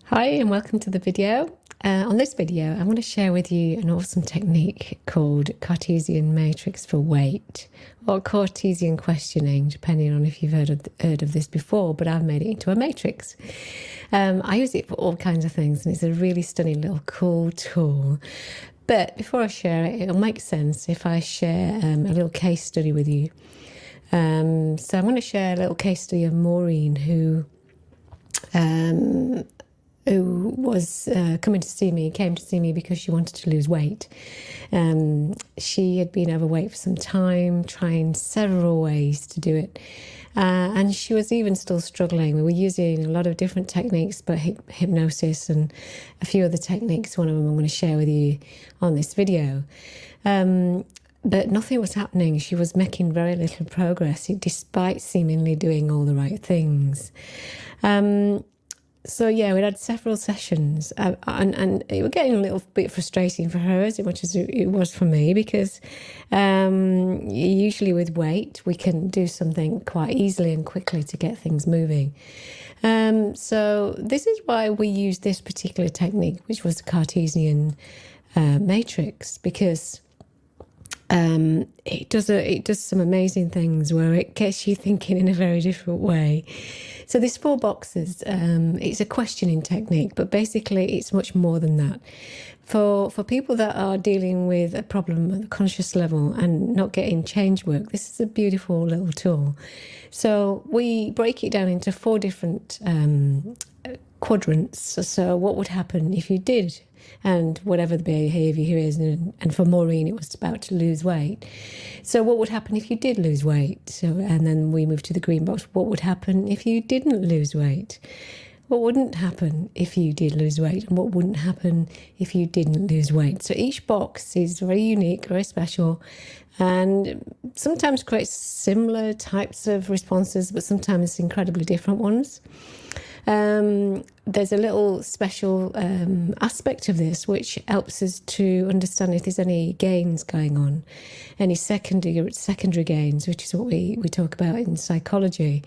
Hi and welcome to the video. On this video, I'm going to share with you an awesome technique called Cartesian Matrix for weight, or Cartesian questioning, depending on if you've heard of this before, but I've made it into a matrix. I use it for all kinds of things, and it's a really stunning little cool tool. But before I share it, it'll make sense if I share a little case study with you. So I'm going to share a little case study of Maureen, who was came to see me because she wanted to lose weight. She had been overweight for some time, trying several ways to do it. And she was even still struggling. We were using a lot of different techniques, but hypnosis and a few other techniques. One of them I'm going to share with you on this video. But nothing was happening. She was making very little progress, despite seemingly doing all the right things. So yeah, we had several sessions, and it was getting a little bit frustrating for her as much as it was for me, because usually with weight we can do something quite easily and quickly to get things moving. So this is why we use this particular technique, which was the Cartesian matrix, because it does some amazing things where it gets you thinking in a very different way. So there's 4 boxes. It's a questioning technique, but basically it's much more than that. For people that are dealing with a problem at the conscious level and not getting change work, this is a beautiful little tool. So we break it down into 4 different quadrants. So what would happen if you did, and whatever the behaviour is, and for Maureen it was about to lose weight. So what would happen if you did lose weight? So, and then we move to the green box. What would happen if you didn't lose weight? What wouldn't happen if you did lose weight? And what wouldn't happen if you didn't lose weight? So each box is very unique, very special, and sometimes creates similar types of responses, but sometimes incredibly different ones. There's a little special aspect of this which helps us to understand if there's any gains going on, any secondary gains, which is what we talk about in psychology,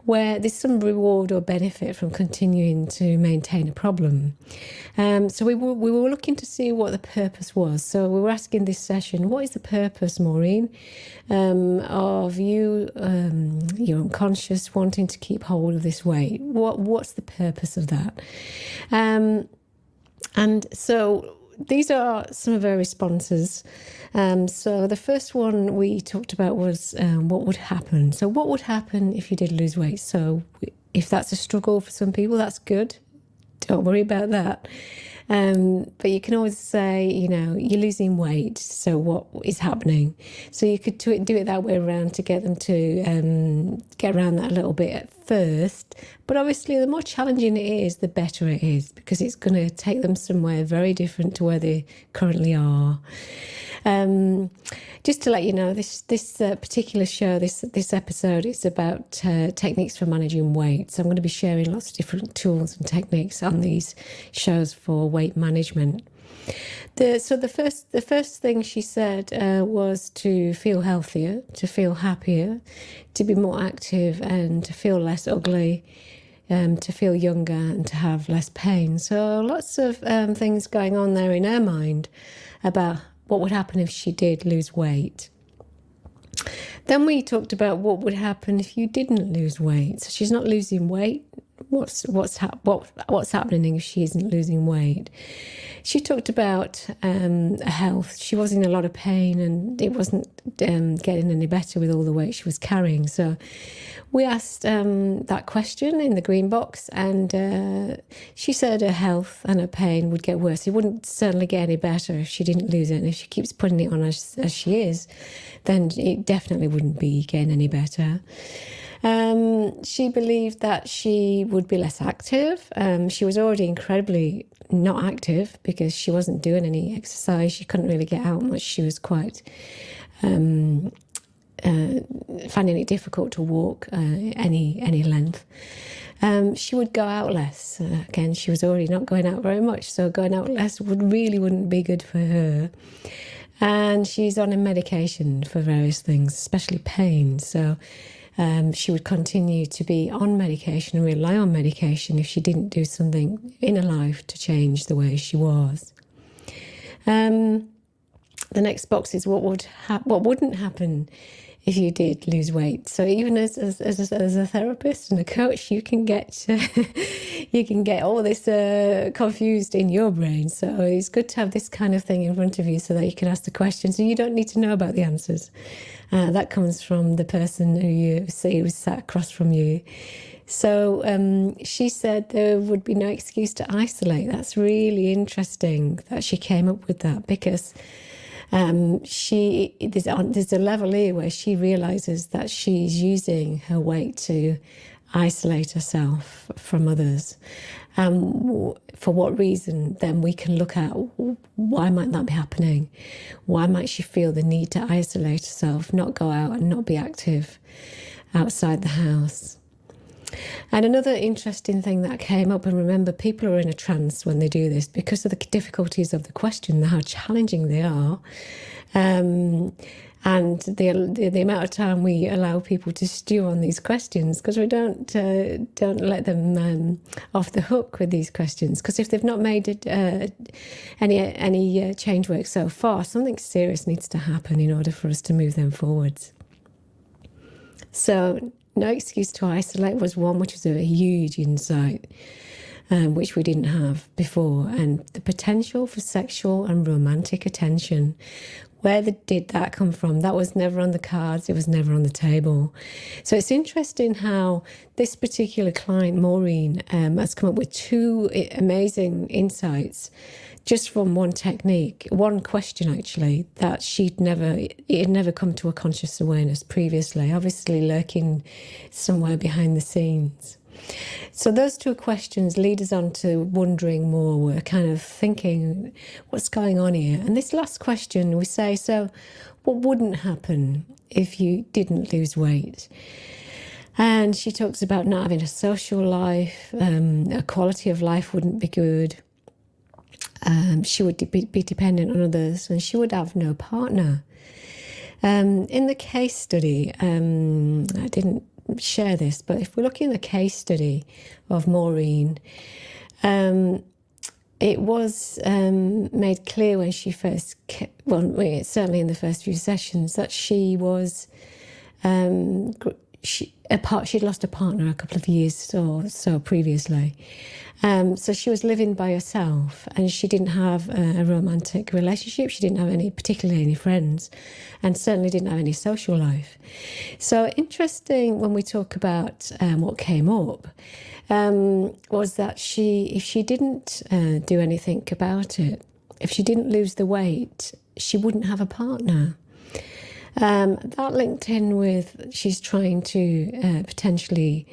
where there's some reward or benefit from continuing to maintain a problem. So we were looking to see what the purpose was. So we were asking this session, what is the purpose, Maureen, of you, your unconscious, wanting to keep hold of this weight? What's the purpose of that? And so these are some of her responses. So the first one we talked about was what would happen. So what would happen if you did lose weight? So if that's a struggle for some people, that's good. Don't worry about that. But you can always say, you're losing weight, so what is happening? So you could do it that way around to get them to get around that a little bit at first. But obviously, the more challenging it is, the better it is, because it's going to take them somewhere very different to where they currently are. Just to let you know, this particular show, this episode, is about techniques for managing weight. So I'm going to be sharing lots of different tools and techniques on these shows for weight management. The first thing she said was to feel healthier, to feel happier, to be more active, and to feel less ugly, to feel younger, and to have less pain. So lots of things going on there in her mind about what would happen if she did lose weight. Then we talked about what would happen if you didn't lose weight. So she's not losing weight. What's happening if she isn't losing weight? She talked about health. She was in a lot of pain, and it wasn't getting any better with all the weight she was carrying. So we asked that question in the green box, and she said her health and her pain would get worse. It wouldn't certainly get any better if she didn't lose it. And if she keeps putting it on as she is, then it definitely wouldn't be getting any better. She believed that she would be less active. She was already incredibly not active because she wasn't doing any exercise. She couldn't really get out much. She was quite finding it difficult to walk any length. She would go out less. Again, she was already not going out very much, so going out less wouldn't be good for her. And she's on a medication for various things, especially pain. So She would continue to be on medication and rely on medication if she didn't do something in her life to change the way she was. The next box is what wouldn't happen if you did lose weight. So even as a therapist and a coach, you can get all this confused in your brain. So it's good to have this kind of thing in front of you so that you can ask the questions and you don't need to know about the answers. That comes from the person who you see who sat across from you. So she said there would be no excuse to isolate. That's really interesting that she came up with that, because there's a level here where she realizes that she's using her weight to isolate herself from others. For what reason? Then we can look at why might that be happening? Why might she feel the need to isolate herself, not go out and not be active outside the house? And another interesting thing that came up, and remember, people are in a trance when they do this because of the difficulties of the question, how challenging they are, and the amount of time we allow people to stew on these questions, because we don't let them off the hook with these questions, because if they've not made any change work so far, something serious needs to happen in order for us to move them forwards. So no excuse to isolate was one, which was a huge insight, which we didn't have before. And the potential for sexual and romantic attention. Where did that come from? That was never on the cards. It was never on the table. So it's interesting how this particular client, Maureen, has come up with two amazing insights just from one technique, one question actually, that it had never come to a conscious awareness previously, obviously lurking somewhere behind the scenes. So those two questions lead us on to wondering more. We're kind of thinking, what's going on here? And this last question, we say, so what wouldn't happen if you didn't lose weight? And she talks about not having a social life, a quality of life wouldn't be good. She would be dependent on others, and she would have no partner. In the case study, I didn't share this, but if we look in the case study of Maureen, it was made clear when she first, certainly in the first few sessions, that she was she'd lost a partner a couple of years or so previously. So she was living by herself, and she didn't have a romantic relationship. She didn't have particularly any friends, and certainly didn't have any social life. So interesting when we talk about what came up was that if she didn't do anything about it, if she didn't lose the weight, she wouldn't have a partner. That linked in with she's trying to potentially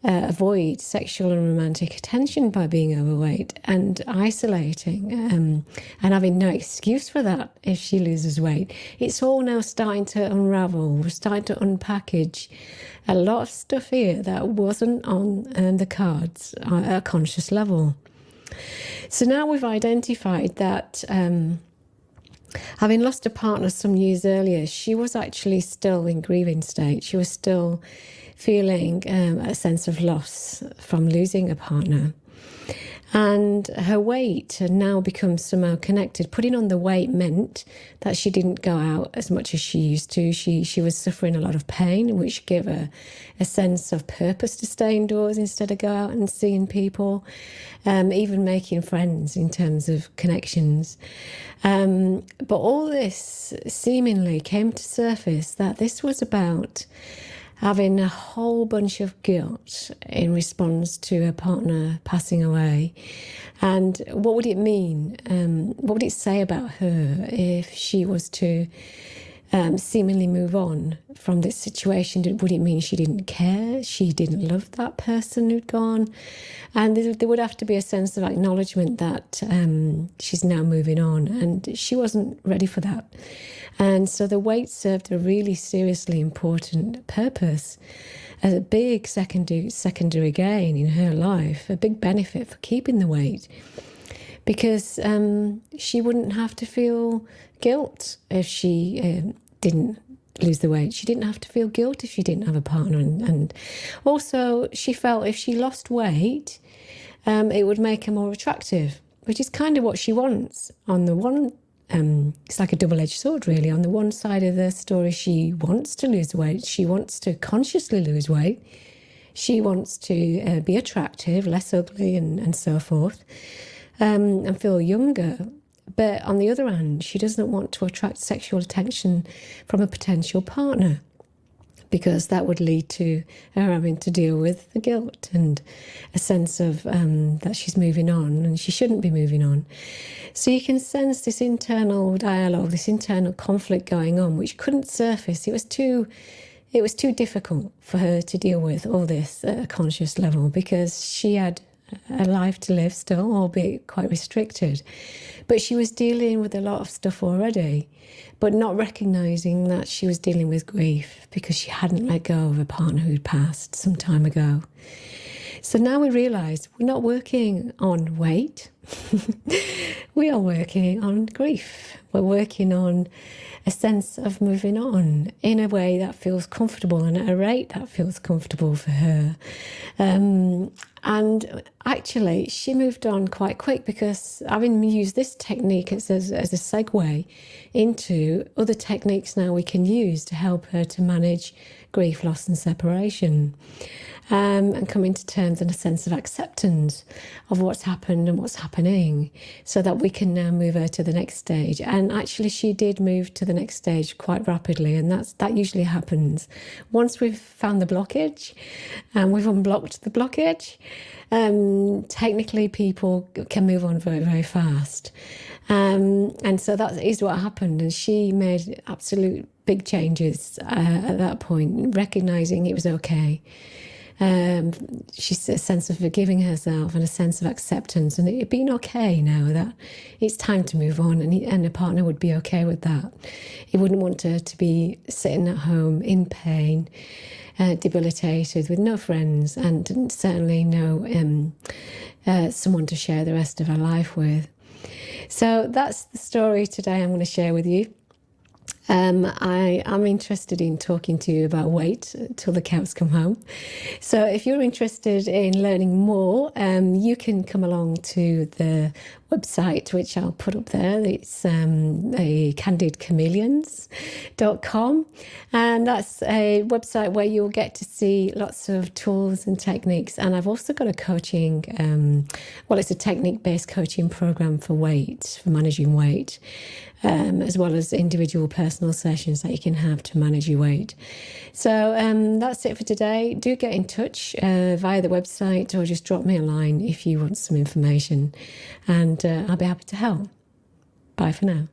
avoid sexual and romantic attention by being overweight and isolating and having no excuse for that if she loses weight. It's all now starting to unravel. We're starting to unpackage a lot of stuff here that wasn't on the cards at a conscious level. So now we've identified that having lost a partner some years earlier, she was actually still in grieving state. She was still feeling a sense of loss from losing a partner. And her weight had now become somehow connected. Putting on the weight meant that she didn't go out as much as she used to. She was suffering a lot of pain, which gave her a sense of purpose to stay indoors instead of go out and seeing people, even making friends in terms of connections. But all this seemingly came to surface that this was about having a whole bunch of guilt in response to her partner passing away. And what would it mean? What would it say about her if she was to seemingly move on from this situation? Would it mean she didn't care? She didn't love that person who'd gone? And there would have to be a sense of acknowledgement that she's now moving on, and she wasn't ready for that. And so the weight served a really seriously important purpose, as a big secondary gain in her life, a big benefit for keeping the weight, because she wouldn't have to feel guilt if she didn't lose the weight. She didn't have to feel guilt if she didn't have a partner. And also she felt if she lost weight, it would make her more attractive, which is kind of what she wants. On the one, it's like a double-edged sword, really. On the one side of the story, she wants to lose weight. She wants to consciously lose weight. She wants to be attractive, less ugly, and so forth, and feel younger. But on the other hand, she doesn't want to attract sexual attention from a potential partner, because that would lead to her having to deal with the guilt and a sense of that she's moving on and she shouldn't be moving on. So you can sense this internal dialogue, this internal conflict going on, which couldn't surface. It was too difficult for her to deal with all this at a conscious level, because she had a life to live still, albeit quite restricted. But she was dealing with a lot of stuff already, but not recognising that she was dealing with grief because she hadn't let go of a partner who'd passed some time ago. So now we realise we're not working on weight. We are working on grief. We're working on a sense of moving on in a way that feels comfortable and at a rate that feels comfortable for her. And actually, she moved on quite quick, because having used this technique as a segue into other techniques now we can use to help her to manage grief, loss and separation. And coming to terms and a sense of acceptance of what's happened and what's happening, so that we can now move her to the next stage. And actually she did move to the next stage quite rapidly, and that usually happens once we've found the blockage and we've unblocked the blockage. Technically people can move on very, very fast. And so that is what happened, and she made absolute big changes at that point, recognising it was okay. She's a sense of forgiving herself and a sense of acceptance, and it being okay now that it's time to move on, and a partner would be okay with that. He wouldn't want her to be sitting at home in pain, debilitated, with no friends, and certainly no someone to share the rest of her life with. So that's the story today I'm going to share with you. I am interested in talking to you about weight till the cows come home. So if you're interested in learning more, you can come along to the website, which I'll put up there. It's the candidchameleons.com, and that's a website where you'll get to see lots of tools and techniques. And I've also got a coaching, it's a technique-based coaching program for weight, for managing weight, as well as individual personal sessions that you can have to manage your weight. So that's it for today. Do get in touch via the website, or just drop me a line if you want some information, and I'll be happy to help. Bye for now.